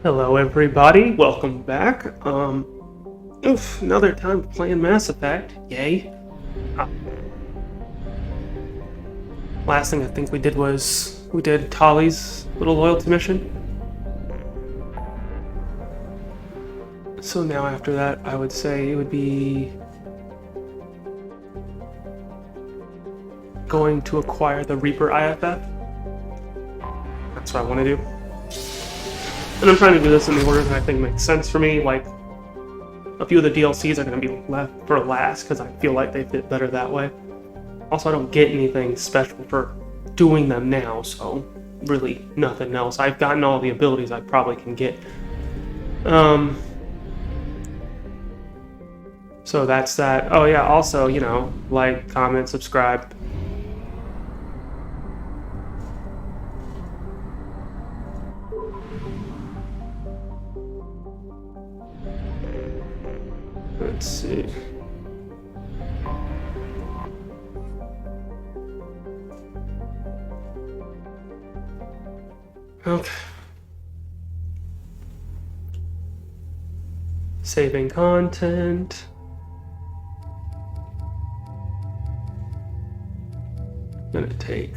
Hello, everybody. Welcome back. Another time playing Mass Effect. Yay. Uh, Last thing I think we did was we did Tali's little loyalty mission. So now after that, I would say it would be going to acquire the Reaper IFF. That's what I want to do. And I'm trying to do this in the order that I think makes sense for me. Like, a few of the DLCs are going to be left for last because I feel like they fit better that way. Also, I don't get anything special for doing them now, so really nothing else. I've gotten all the abilities I probably can get. So that's that. Oh yeah, also, like, comment, subscribe. Let's see. Okay. Saving content. Gonna take.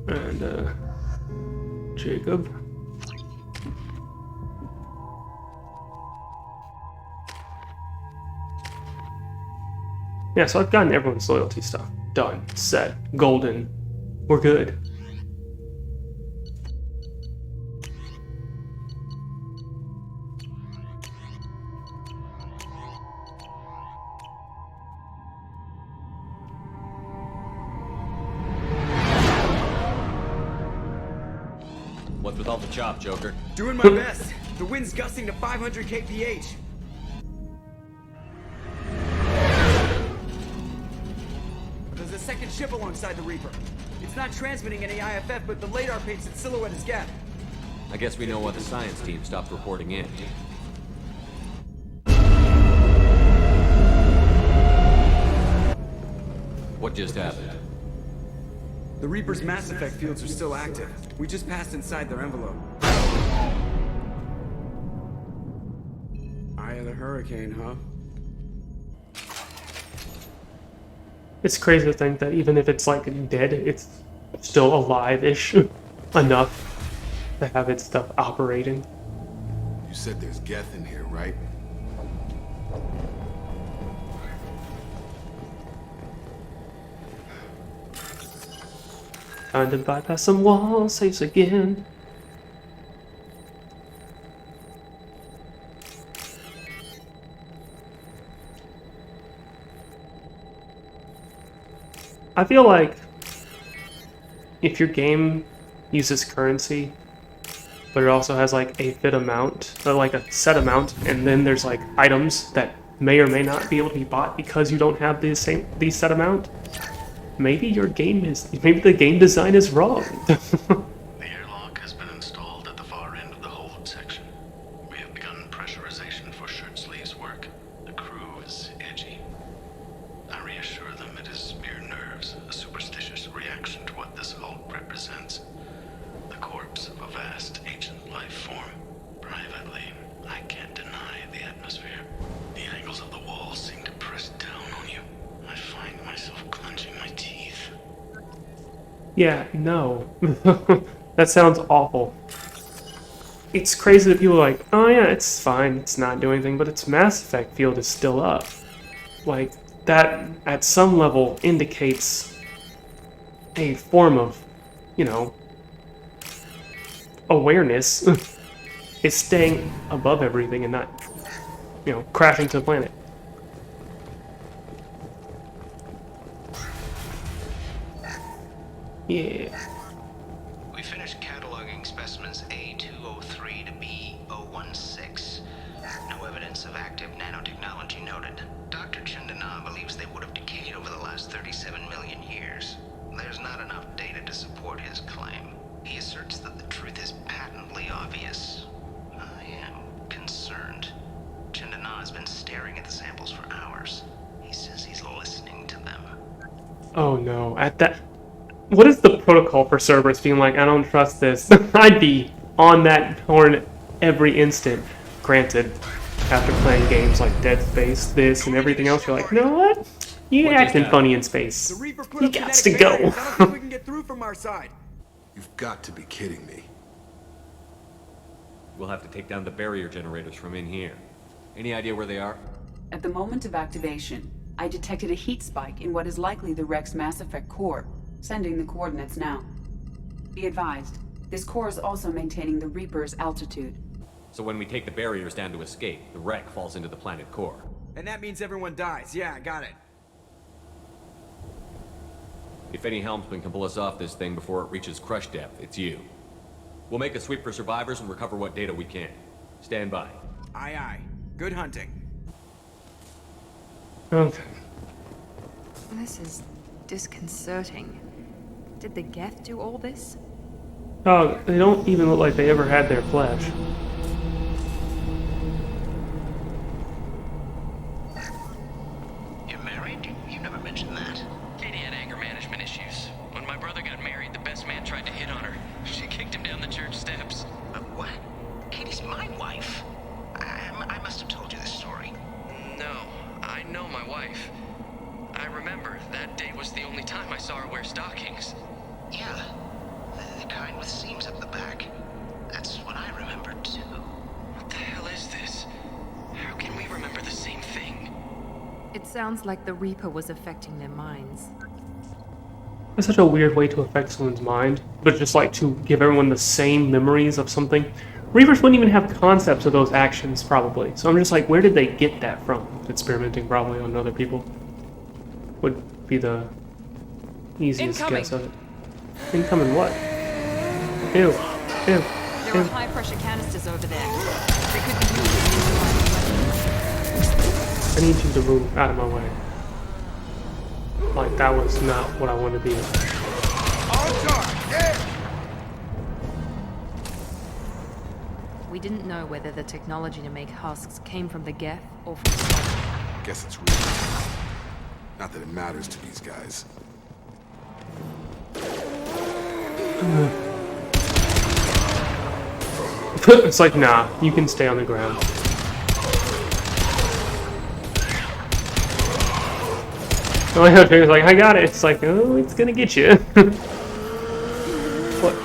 And, Jacob. Yeah, so I've gotten everyone's loyalty stuff. Done. Set. Golden. We're good. What's with all the chop, Joker? Doing my best. The wind's gusting to 500 kph. There's a second ship alongside the Reaper. It's not transmitting any IFF, but the radar paints its silhouette as Geth. I guess we know why the science team stopped reporting in. What just happened? The Reaper's Mass Effect fields are still active. We just passed inside their envelope. Eye of the Hurricane, huh? It's crazy to think that even if it's like dead, it's still alive-ish enough to have its stuff operating. You said there's Geth in here, right? Time to bypass some wall safes again. I feel like if your game uses currency, but it also has like a fit amount, or like a set amount, and then there's like items that may or may not be able to be bought because you don't have the set amount, maybe maybe the game design is wrong. The airlock has been installed at the far end of the hold section. We have begun pressurization for shirt sleeves work. The crew is edgy. I reassure them it is mere nerves, a superstitious reaction to what this hulk represents. The corpse of a vast ancient life form. Privately, I can't deny the atmosphere. The angles of the walls seem to press down on you. I find myself clenching my teeth. Yeah, no. That sounds awful. It's crazy that people are like, oh yeah, it's fine, it's not doing anything, but its Mass Effect field is still up. Like, that, at some level, indicates a form of, awareness. It's staying above everything and not, crashing to the planet. Yeah. We finished cataloging specimens A203 to B016. No evidence of active nanotechnology noted. Dr. Chandana believes they would have decayed over the last 37 million years. There's not enough data to support his claim. He asserts that the truth is patently obvious. I am concerned. Chandana has been staring at the samples for hours. He says he's listening to them. Oh no, at that... What is the protocol for Cerberus being like, I don't trust this. I'd be on that horn every instant. Granted, after playing games like Dead Space, this, and everything else, you're like, you know what? You What just acting happened? funny in space. The Reaper put You up gots kinetic to go. barriers. I don't think we can get through from our side. You've got to be kidding me. We'll have to take down the barrier generators from in here. Any idea where they are? At the moment of activation, I detected a heat spike in what is likely the Rex Mass Effect core, sending the coordinates now. Be advised, this core is also maintaining the Reaper's altitude. So when we take the barriers down to escape, the wreck falls into the planet core. And that means everyone dies. Yeah, got it. If any helmsman can pull us off this thing before it reaches crush depth, it's you. We'll make a sweep for survivors and recover what data we can. Stand by. Aye, aye. Good hunting. Okay. This is disconcerting. Did the Geth do all this? Oh, they don't even look like they ever had their flesh. You're married? You never mentioned that. Katie had anger management issues. When my brother got married, the best man tried to hit on her. She kicked him down the church steps. What? Katie's my wife. I must have told you this story. No, I know my wife. I remember that day was the only time I saw her wear stockings. Yeah, the kind with seams up the back. That's what I remember too. What the hell is this? How can we remember the same thing? It sounds like the Reaper was affecting their minds. That's such a weird way to affect someone's mind, but just like to give everyone the same memories of something. Reavers wouldn't even have concepts of those actions, probably. So I'm just like, where did they get that from? Experimenting probably on other people would be the easiest guess of it. Incoming what? Ew. Ew. There Ew. are high-pressure canisters over there. They could be used I need you to move out of my way. Like, that was not what I wanted to be. We didn't know whether the technology to make husks came from the Geth or from... Guess it's real. Not that it matters to these guys. It's like, nah, you can stay on the ground. Oh, yeah, it's like, I got it. It's like, oh, it's gonna get you. What?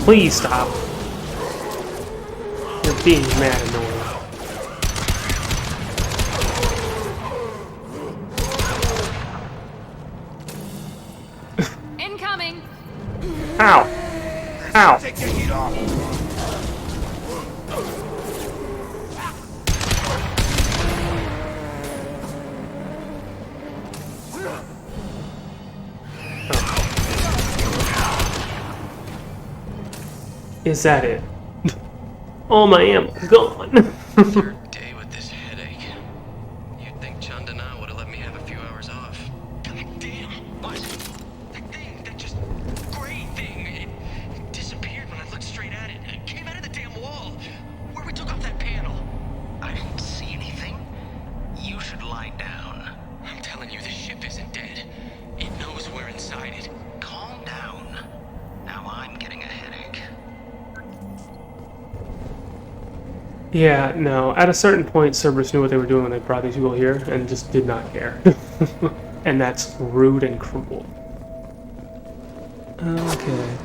Please stop. You're being mad annoying. Incoming! Ow! Ow! Take your heat off. Is that it? All my ammo gone. Third day with this headache. You'd think Chandana would have let me have a few hours off. God damn! What? That thing, that just gray thing, it disappeared when I looked straight at it. It came out of the damn wall. Where we took off that panel. I didn't see anything. You should lie down. I'm telling you, this ship isn't dead. It knows we're inside it. Calm down. Now I'm getting a headache. Yeah, no. At a certain point, Cerberus knew what they were doing when they brought these people here, and just did not care. And that's rude and cruel. Okay.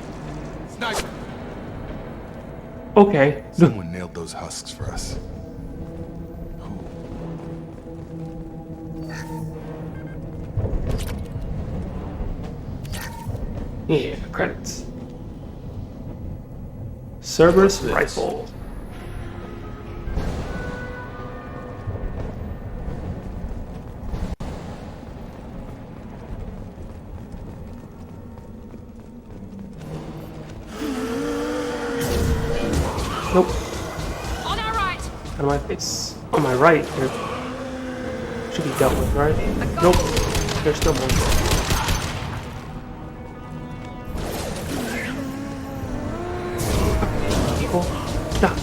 Sniper! Okay. Someone nailed those husks for us. Who? Yeah, credits. Cerberus rifle. Nope. On our right! Out of my face. On my right. Here. Should be dealt with, right? Nope. There's still more. People. Stop.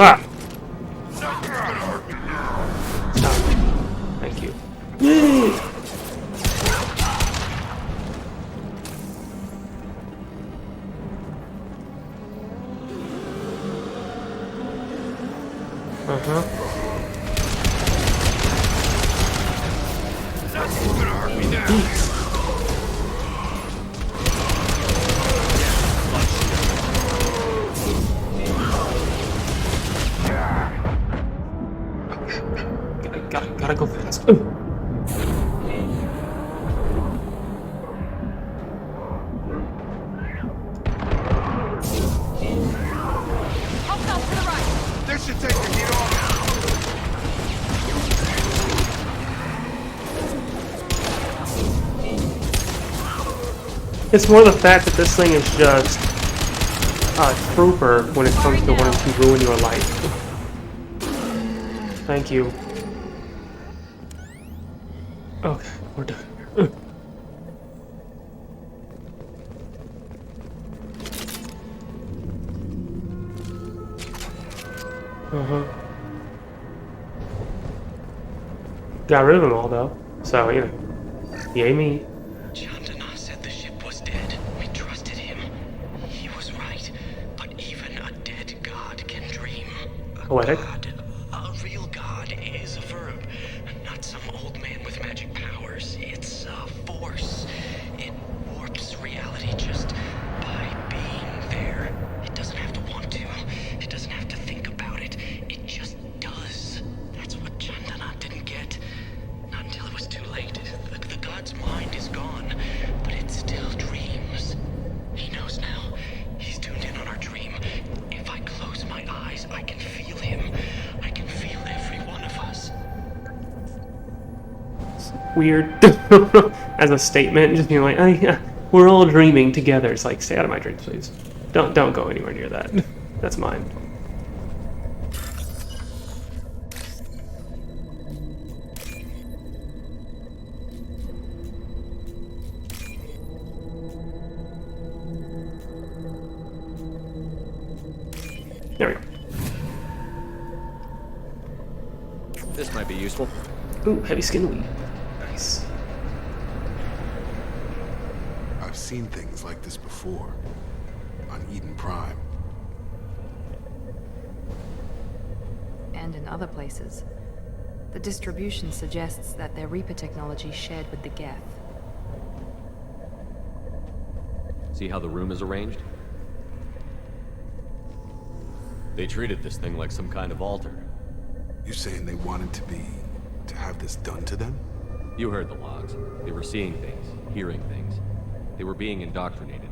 Ah! Stop. Thank you. Yay! Uh-huh. Gotta go fast. Ooh. This should take the heat off. It's more the fact that this thing is just a trooper when it comes to wanting to ruin your life. Thank you. Okay, we're done. Uh-huh. Got rid of them all, though. So, you know. Yay me. Chandana said the ship was dead. We trusted him. He was right. But even a dead god can dream. Poetic. A real god is a verb. Not some old man with magic powers. It's a force. It warps reality just by being there. It doesn't have to want to. It doesn't have to think about it. It just does. That's what Chandana didn't get. Not until it was too late. The god's mind is gone, but it still dreams. He knows now. He's tuned in on our dream. If I close my eyes, I can feel him. I can feel every one of us. Weird. As a statement, just being like, oh, yeah, we're all dreaming together. It's like, stay out of my dreams, please. Don't go anywhere near that. That's mine. There we go. This might be useful. Ooh, heavy skin weed. Nice. I've seen things like this before. On Eden Prime. And in other places. The distribution suggests that their Reaper technology shared with the Geth. See how the room is arranged? They treated this thing like some kind of altar. You saying they wanted to have this done to them? You heard the logs. They were seeing things, hearing things. They were being indoctrinated.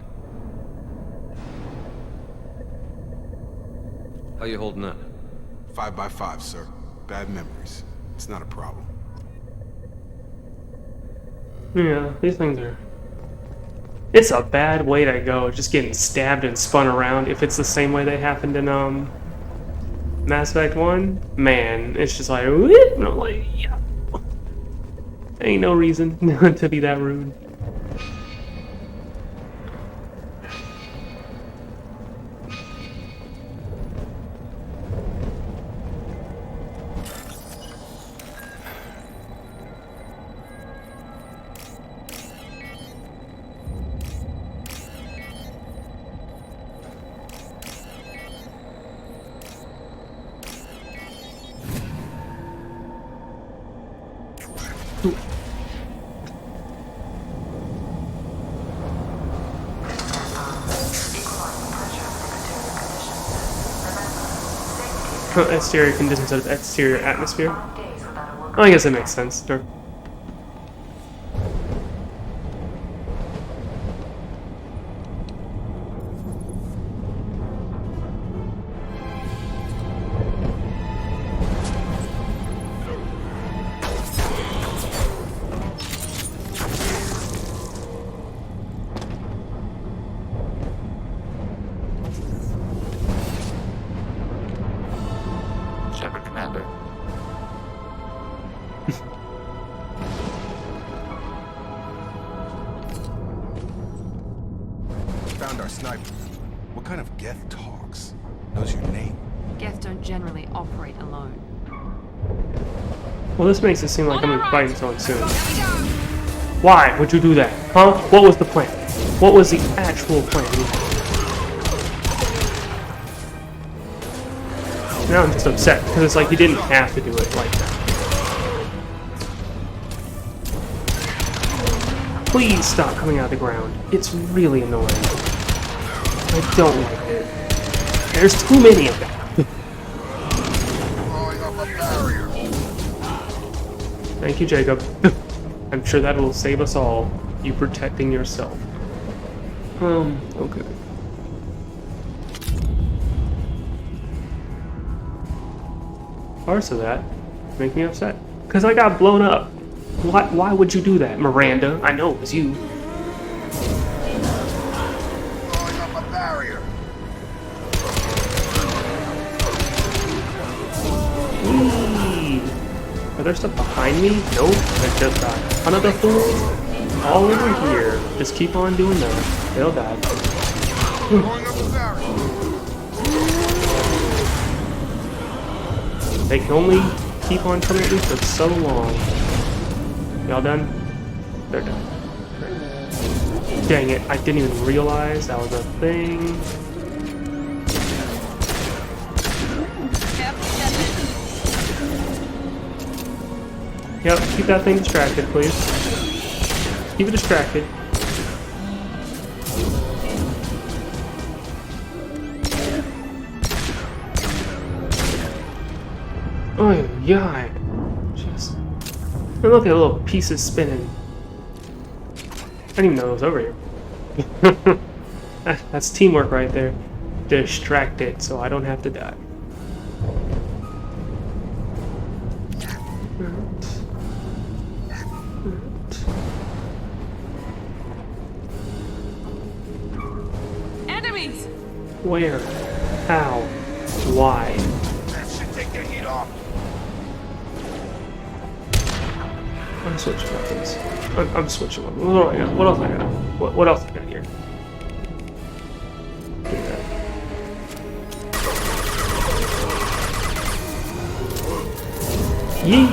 How you holding up? 5 by 5, sir. Bad memories. It's not a problem. Yeah, these things are... It's a bad way to go, just getting stabbed and spun around. If it's the same way they happened in, Mass Effect 1, man, it's just like, whoop, and I'm like, yeah. Ain't no reason to be that rude. Exterior conditions of exterior atmosphere. I guess that makes sense. Sure. Shepard, Commander. Found our sniper. What kind of Geth talks? Knows your name? Geth don't generally operate alone. Well, this makes it seem like I'm gonna be fighting someone soon. Why would you do that? Huh? What was the plan? What was the actual plan? Now I'm just upset because it's like you didn't have to do it like that. Please stop coming out of the ground. It's really annoying. I don't like it. There's too many of them. Thank you, Jacob. I'm sure that will save us all. You protecting yourself. Okay. Parts of that make me upset. Because I got blown up. Why would you do that, Miranda? I know it was you. Whee! Are there stuff behind me? Nope. There's just a ton of the fools all over here. Just keep on doing that. They'll die. They can only keep on coming at me for so long. Y'all done? They're done. Dang it, I didn't even realize that was a thing. Yep, keep that thing distracted, please. Keep it distracted. Oh, yeah. Jeez. And look at the little pieces spinning. I didn't even know it was over here. That's teamwork right there. Distract it so I don't have to die. Enemies! Where? How? Why? That should take the heat off. I'm switching weapons. I'm switching weapons. What do I got? What else I got? What else I got here? Do that. Yee!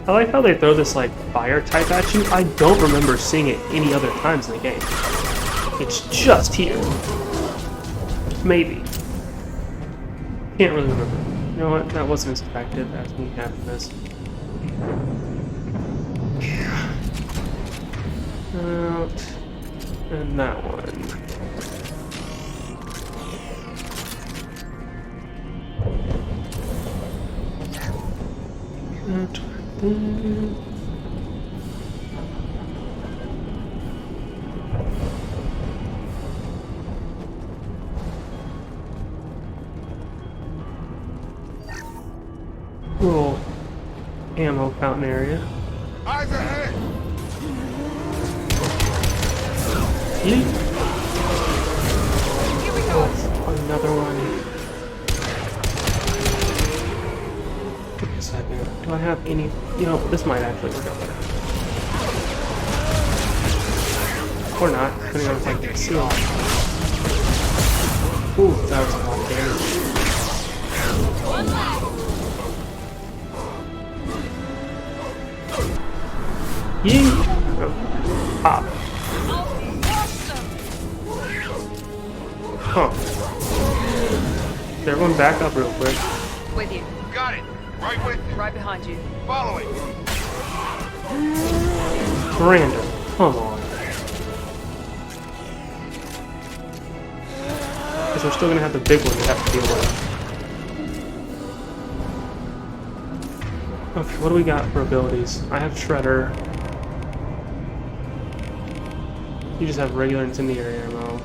I like how they throw this like fire type at you. I don't remember seeing it any other times in the game. It's just here. Maybe. Can't really remember. You know what? That wasn't as effective as me having this. Out. And that one. Out. Little ammo fountain area. Eyes ahead. Yeet. Oh, another one. Wait a second. Do I have any? You know, this might actually work out better. Or not, depending on if I can see it. Ooh, that was a lot of damage. Yee! Oh. Pop. Huh. Is everyone back up real quick? With you. Got it. Right with you. Right behind you. Following. Miranda, come on. Because we're still gonna have the big one we have to deal with. Okay, what do we got for abilities? I have Shredder. You just have regular incendiary ammo.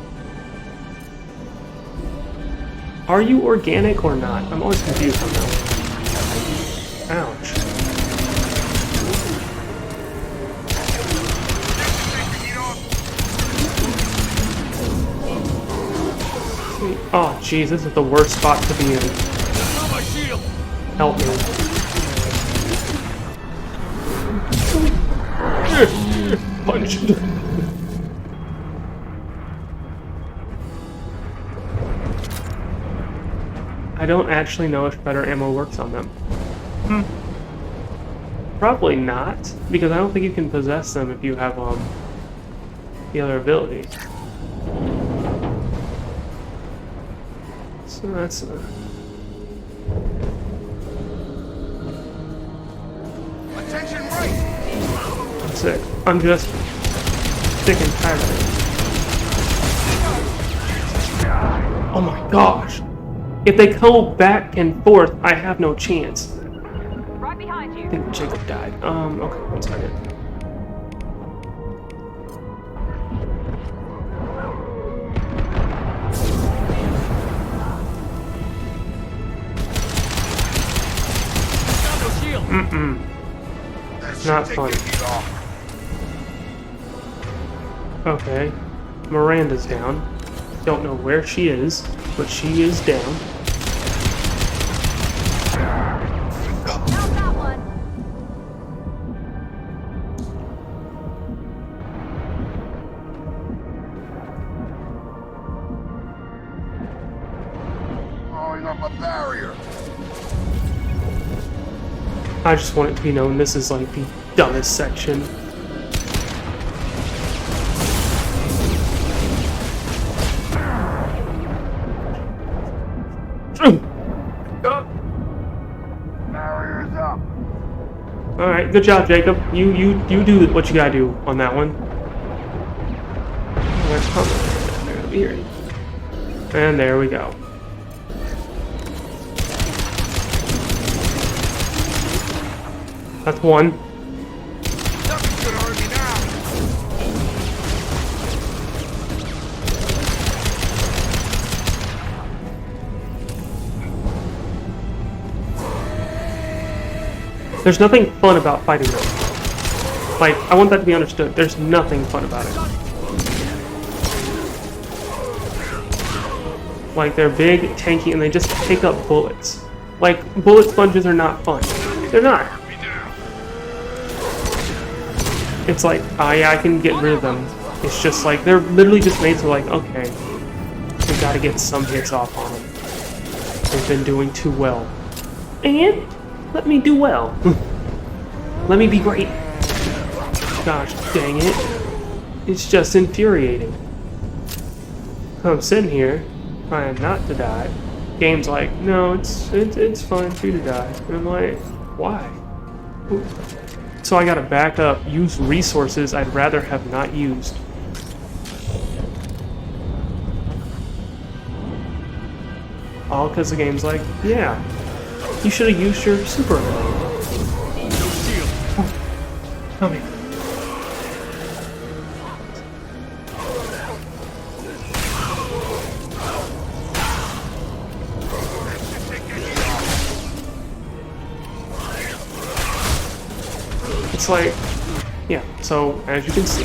Are you organic or not? I'm always confused on that. Ouch. Oh, jeez, this is the worst spot to be in. Help me. Punch. I don't actually know if better ammo works on them. Probably not, because I don't think you can possess them if you have the other ability. So that's Attention right! that's it. I'm just sick and tired of it. Oh my gosh! If they go back and forth, I have no chance. Right behind you. I think Jacob died. Okay, 1 second. Not fun. Okay. Miranda's down. Don't know where she is, but she is down. How's that one? Throwing up a barrier. I just want it to be known this is like the dumbest section. Barrier's up. Alright, good job, Jacob. You do what you gotta do on that one. They're coming. They're gonna be here. And there we go. That's one. Nothing's gonna hurt me now. There's nothing fun about fighting them. Like, I want that to be understood. There's nothing fun about it. Like, they're big, tanky, and they just take up bullets. Like, bullet sponges are not fun. They're not. It's like, oh yeah, I can get rid of them. It's just like, they're literally just made so like, okay, we gotta get some hits off on them. They've been doing too well. And let me do well. Let me be great. Gosh dang it. It's just infuriating. I'm sitting here, trying not to die. Game's like, no, it's fine for you to die. And I'm like, why? So I gotta back up, use resources I'd rather have not used. All because the game's like, yeah, you should have used your super ability. Oh, come here. It's like, yeah, so as you can see,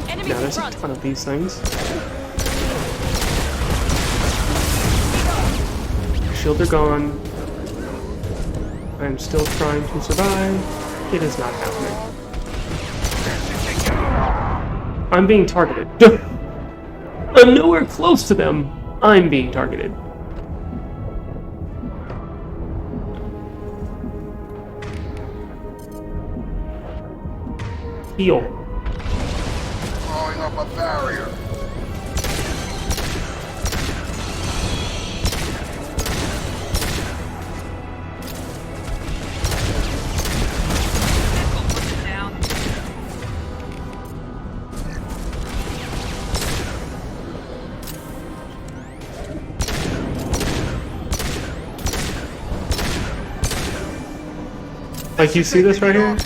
now there's a ton of these things. Shields are gone. I'm still trying to survive. It is not happening. I'm being targeted. I'm nowhere close to them. I'm being targeted. Heal. Throwing up a barrier. Like, you see this right here?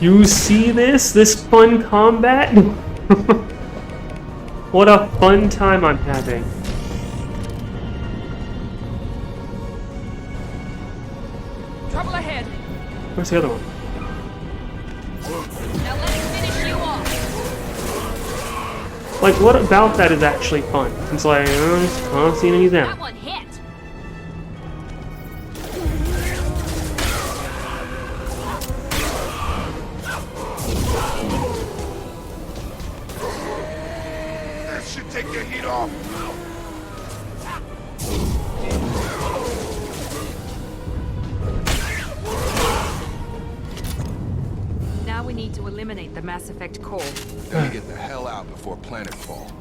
You see this? This fun combat? What a fun time I'm having. Trouble ahead. Where's the other one? Now let him finish you off. Like, what about that is actually fun? It's like, just constant enemies That down. one hit. take your heat off. Now we need to eliminate the Mass Effect core. Then we get the hell out before planetfall.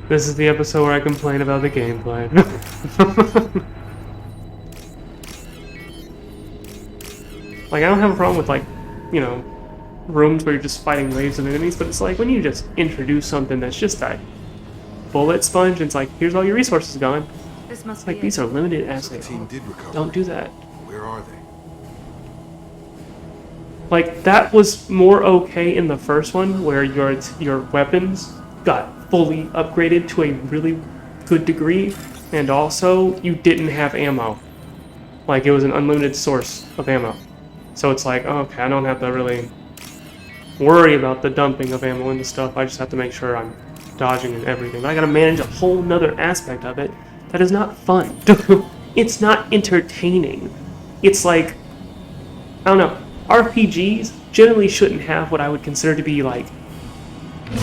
This is the episode where I complain about the gameplay. Like, I don't have a problem with, like, you know, rooms where you're just fighting waves of enemies, but it's like when you just introduce something that's just a bullet sponge, and it's like, here's all your resources gone. This must It's like, be these it. are limited as The they team are. did recover. Don't do that. Where are they? Like, that was more okay in the first one, where your weapons got fully upgraded to a really good degree, and also you didn't have ammo. Like, it was an unlimited source of ammo. So it's like, oh, okay, I don't have to really worry about the dumping of ammo into stuff. I just have to make sure I'm dodging and everything. But I gotta manage a whole nother aspect of it that is not fun. It's not entertaining. It's like, I don't know, RPGs generally shouldn't have what I would consider to be like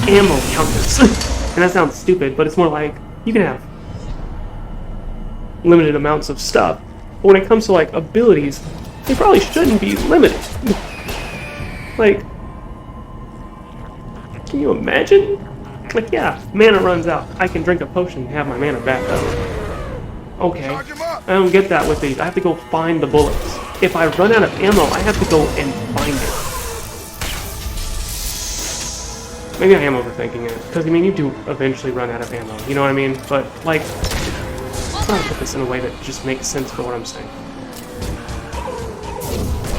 ammo counters. And that sounds stupid, but it's more like you can have limited amounts of stuff. But when it comes to like abilities, they probably shouldn't be limited. Like, can you imagine? Like, yeah, mana runs out. I can drink a potion and have my mana back up. Okay, I don't get that with these. I have to go find the bullets. If I run out of ammo, I have to go and find it. Maybe I am overthinking it, because I mean, you do eventually run out of ammo, you know what I mean? But, like, I'm trying to put this in a way that just makes sense for what I'm saying.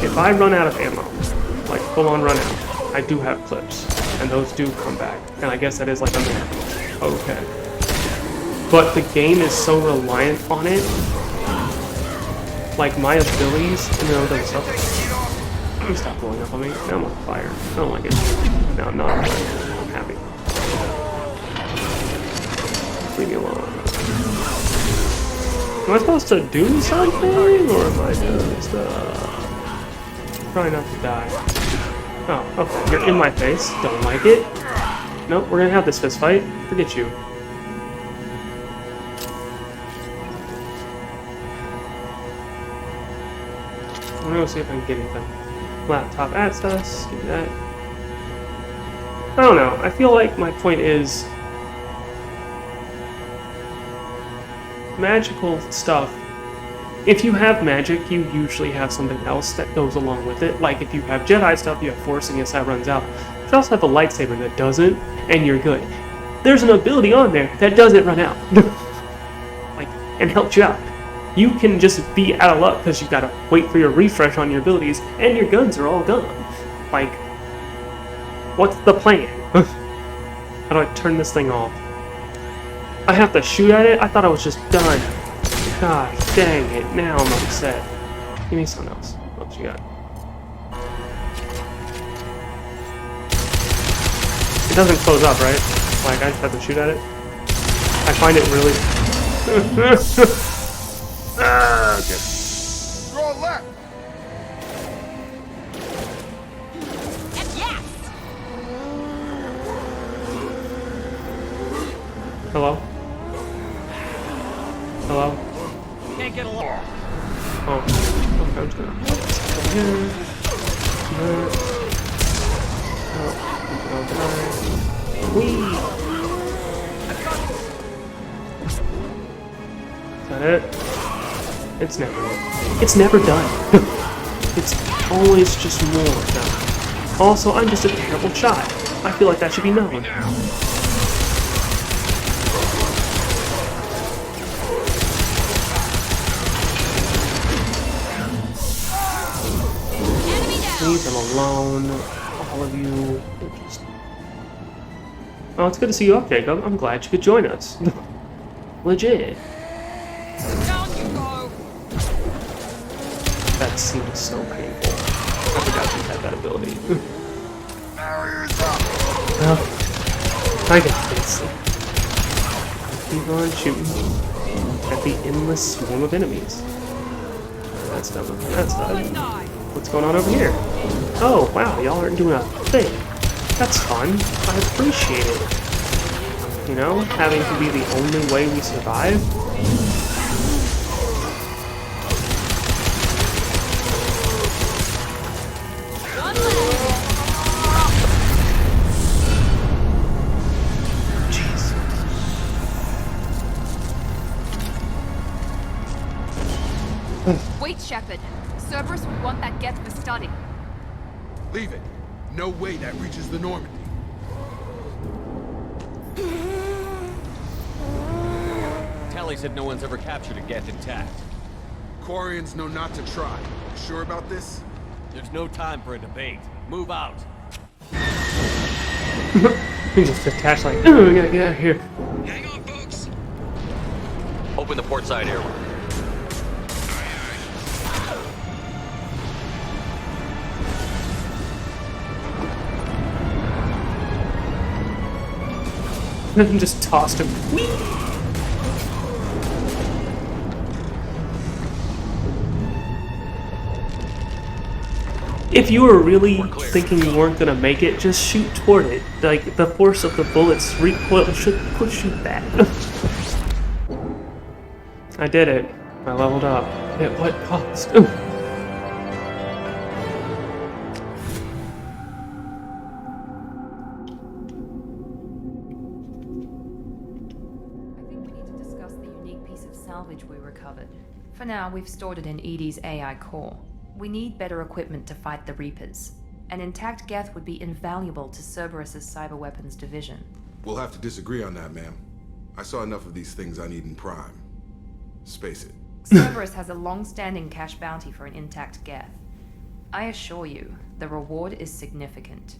If I run out of ammo, like full-on run out, I do have clips, and those do come back, and I guess that is like a miracle. Okay. But the game is so reliant on it, like my abilities, and you know, those stuff. Let me stop blowing up on me. Now I'm on fire. I don't like it. No, I'm not. I'm happy. Leave me alone. Am I supposed to do something, or am I just, try not to die? Oh, okay. You're in my face. Don't like it. Nope, we're gonna have this fist fight. Forget you. I'm gonna see if I can get anything. Laptop access. Give me that. I don't know. I feel like my point is magical stuff. If you have magic, you usually have something else that goes along with it. Like if you have Jedi stuff, you have Force, and yes, that runs out. But you also have a lightsaber that doesn't, and you're good. There's an ability on there that doesn't run out, like, and helps you out. You can just be out of luck because you've got to wait for your refresh on your abilities, and your guns are all gone. Like, what's the plan? How do I turn this thing off? I have to shoot at it? I thought I was just done. God dang it, now I'm upset. Give me something else. What you got? It doesn't close up, right? Like, I just have to shoot at it? I find it really... Okay. Draw left. Hello? Hello? Can't get along. Oh. Okay, I'm just gonna put this over here. Oh, whee! Is that it? It's never done. It's always just more done. Also, I'm just a terrible shot. I feel like that should be known. Leave them alone. All of you. Just... Oh, it's good to see you up, Jacob. I'm glad you could join us. Legit. That seems so painful. I forgot you had that ability. Well, I got this. Keep on shooting at the endless swarm of enemies. That's done. That's done. What's going on over here? Oh, wow, y'all aren't doing a thing. That's fun. I appreciate it. You know, having to be the only way we survive. Wait, Shepard. Cerberus would want that Geth for study. Leave it. No way that reaches the Normandy. Tally said no one's ever captured a Geth intact. Quarians know not to try. You sure about this? There's no time for a debate. Move out. We just attach like, oh, we gotta get out of here. Hang on, folks. Open the port side airlock. Just tossed him. Whee! If you were really thinking you weren't gonna make it, just shoot toward it. Like, the force of the bullets recoil should push you back. I did it. I leveled up. At what cost? Ooh. I think we need to discuss the unique piece of salvage we recovered. For now, we've stored it in EDI's AI core. We need better equipment to fight the Reapers. An intact Geth would be invaluable to Cerberus's cyber weapons division. We'll have to disagree on that, ma'am. I saw enough of these things on Eden Prime. Space it. Cerberus has a long-standing cash bounty for an intact Geth. I assure you, the reward is significant.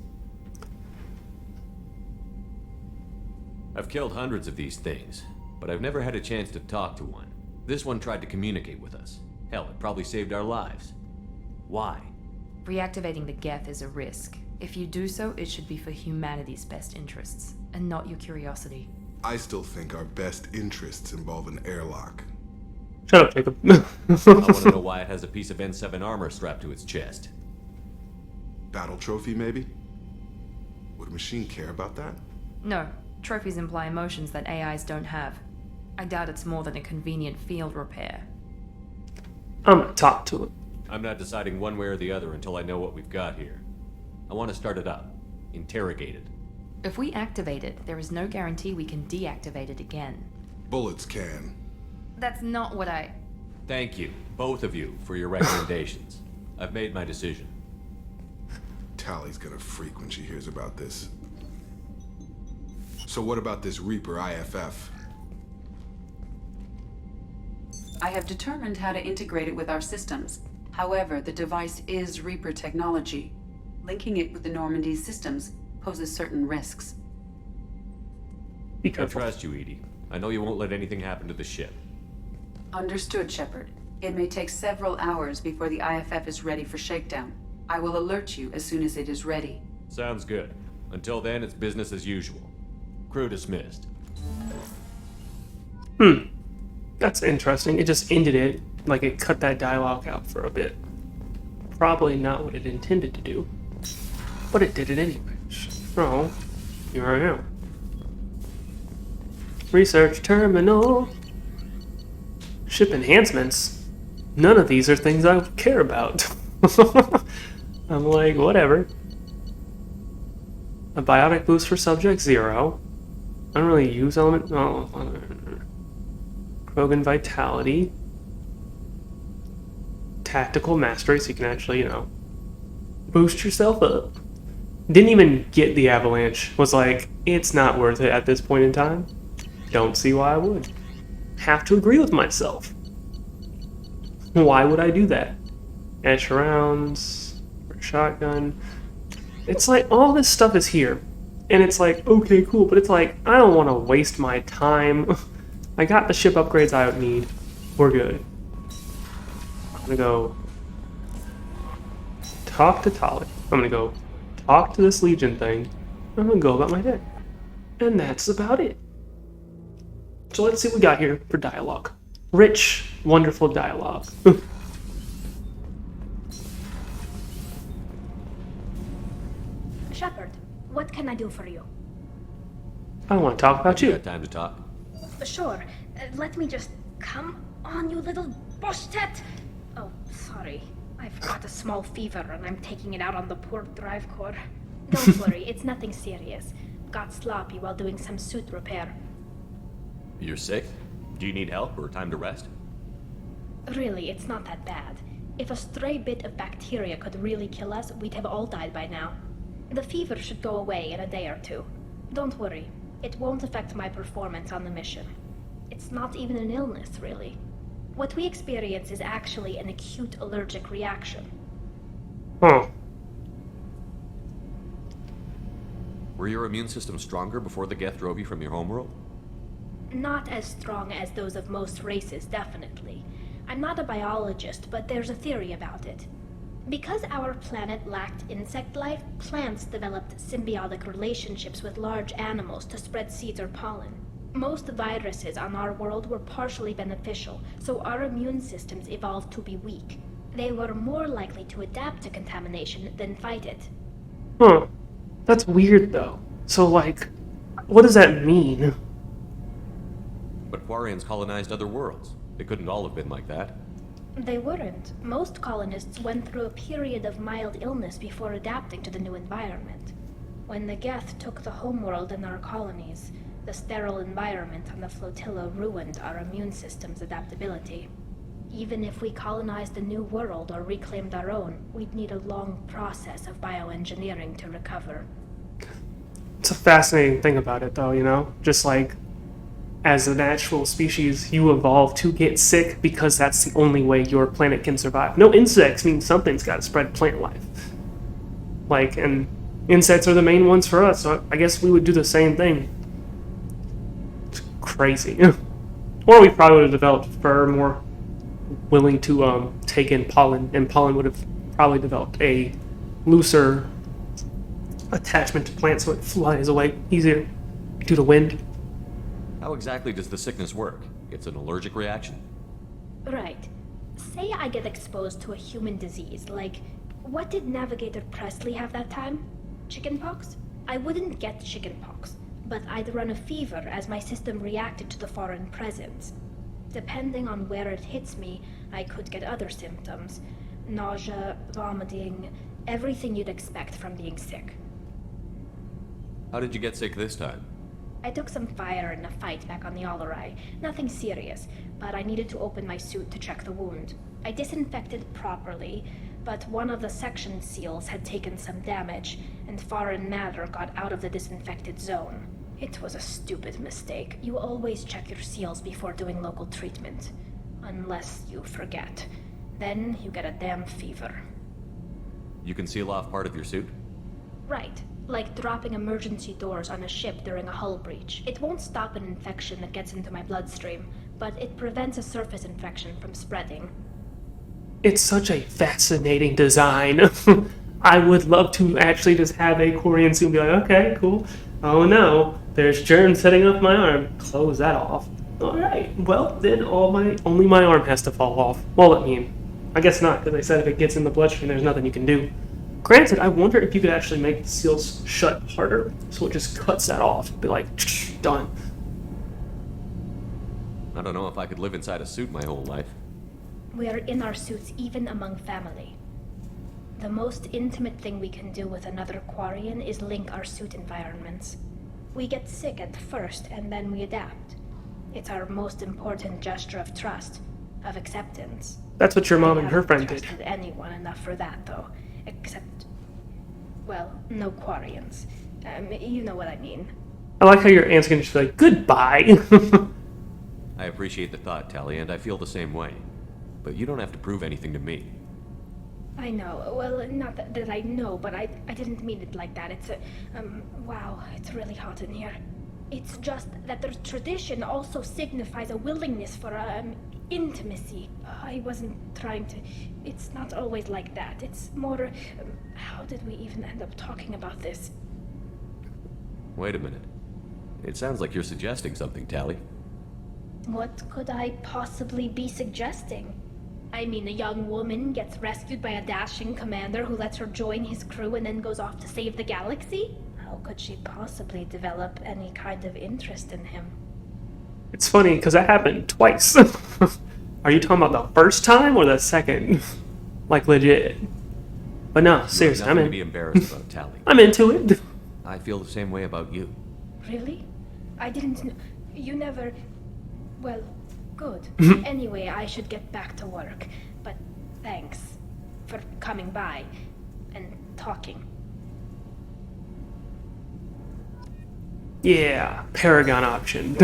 I've killed hundreds of these things, but I've never had a chance to talk to one. This one tried to communicate with us. Hell, it probably saved our lives. Why? Reactivating the Geth is a risk. If you do so, it should be for humanity's best interests, and not your curiosity. I still think our best interests involve an airlock. Shut up, Jacob. I want to know why it has a piece of N7 armor strapped to its chest. Battle trophy, maybe? Would a machine care about that? No, trophies imply emotions that AIs don't have. I doubt it's more than a convenient field repair. I'm gonna talk to it. I'm not deciding one way or the other until I know what we've got here. I want to start it up. Interrogate it. If we activate it, there is no guarantee we can deactivate it again. Bullets can. That's not what I... Thank you, both of you, for your recommendations. I've made my decision. Tally's gonna freak when she hears about this. So what about this Reaper IFF? I have determined how to integrate it with our systems. However, the device is Reaper technology. Linking it with the Normandy's systems poses certain risks. Be I careful. trust you, EDI. I know you won't let anything happen to the ship. Understood, Shepard. It may take several hours before the IFF is ready for shakedown. I will alert you as soon as it is ready. Sounds good. Until then, it's business as usual. Crew dismissed. That's interesting. It just ended it, like it cut that dialogue out for a bit. Probably not what it intended to do, but it did it anyway. So, here I am. Research terminal. Ship enhancements. None of these are things I care about. I'm like, whatever. A biotic boost for subject 0. I don't really use element. Oh, Krogan vitality. Tactical mastery, so you can actually, you know, boost yourself up. Didn't even get the avalanche. Was like, it's not worth it at this point in time. Don't see why I would. Have to agree with myself. Why would I do that? Edge rounds, shotgun. It's like all this stuff is here. And it's like, okay, cool, but it's like, I don't want to waste my time. I got the ship upgrades I would need. We're good. I'm gonna go talk to Tali. I'm gonna go talk to this Legion thing. I'm gonna go about my day. And that's about it. So let's see what we got here for dialogue. Rich, wonderful dialogue. Shepard, what can I do for you? I want to talk about You you. got time to talk? Sure. Let me just... Come on, you little boshtet! Oh, sorry. I've got a small fever and I'm taking it out on the poor drive core. Don't worry, it's nothing serious. Got sloppy while doing some suit repair. You're sick? Do you need help or time to rest? Really, it's not that bad. If a stray bit of bacteria could really kill us, we'd have all died by now. The fever should go away in a day or two. Don't worry, it won't affect my performance on the mission. It's not even an illness, really. What we experience is actually an acute allergic reaction. Huh. Were your immune system stronger before the Geth drove you from your homeworld? Not as strong as those of most races, definitely. I'm not a biologist, but there's a theory about it. Because our planet lacked insect life, plants developed symbiotic relationships with large animals to spread seeds or pollen. Most viruses on our world were partially beneficial, so our immune systems evolved to be weak. They were more likely to adapt to contamination than fight it. Huh. That's weird, though. So, like, what does that mean? But Quarians colonized other worlds. They couldn't all have been like that. They weren't. Most colonists went through a period of mild illness before adapting to the new environment. When the Geth took the homeworld and our colonies, the sterile environment on the flotilla ruined our immune system's adaptability. Even if we colonized a new world or reclaimed our own, we'd need a long process of bioengineering to recover. It's a fascinating thing about it, though, you know? Just like, as a natural species, you evolve to get sick because that's the only way your planet can survive. No insects means something's got to spread plant life. Like, and insects are the main ones for us, so I guess we would do the same thing. It's crazy. Or we probably would have developed fur more willing to take in pollen, and pollen would have probably developed a looser attachment to plants so it flies away easier due to wind. How exactly does the sickness work? It's an allergic reaction? Right. Say I get exposed to a human disease, like, what did Navigator Presley have that time? Chickenpox? I wouldn't get chickenpox, but I'd run a fever as my system reacted to the foreign presence. Depending on where it hits me, I could get other symptoms. Nausea, vomiting, everything you'd expect from being sick. How did you get sick this time? I took some fire in a fight back on the Allerai. Nothing serious, but I needed to open my suit to check the wound. I disinfected properly, but one of the section seals had taken some damage, and foreign matter got out of the disinfected zone. It was a stupid mistake. You always check your seals before doing local treatment. Unless you forget. Then you get a damn fever. You can seal off part of your suit? Right. Like dropping emergency doors on a ship during a hull breach. It won't stop an infection that gets into my bloodstream, but it prevents a surface infection from spreading. It's such a fascinating design. I would love to actually just have a Quarian suit and be like, okay, cool. Oh no, there's germs setting up my arm. Close that off. Alright, well, then only my arm has to fall off. Well, I mean, I guess not, because they said if it gets in the bloodstream, there's nothing you can do. Granted, I wonder if you could actually make the seals shut harder, so it just cuts that off. Be like, done. I don't know if I could live inside a suit my whole life. We are in our suits even among family. The most intimate thing we can do with another Quarian is link our suit environments. We get sick at first, and then we adapt. It's our most important gesture of trust, of acceptance. That's what your mom and her friend I did. haven't trusted anyone enough for that, though. Except, well, no Quarians. You know what I mean. I like how your aunt's gonna just be like, goodbye. I appreciate the thought, Tally, and I feel the same way. But you don't have to prove anything to me. I know. Well, not that I know, but I didn't mean it like that. It's wow, it's really hot in here. It's just that the tradition also signifies a willingness for, intimacy. I wasn't trying to... It's not always like that. It's more... how did we even end up talking about this? Wait a minute. It sounds like you're suggesting something, Tally. What could I possibly be suggesting? I mean, a young woman gets rescued by a dashing commander who lets her join his crew and then goes off to save the galaxy? How could she possibly develop any kind of interest in him? It's funny because that happened twice. Are you talking about the first time or the second? Like legit. But no, seriously, I'm Nothing to be in. embarrassed about, Tali. I'm into it. I feel the same way about you. Really? I didn't know. You never. Well, good. Anyway, I should get back to work. But thanks for coming by and talking. Yeah, Paragon option.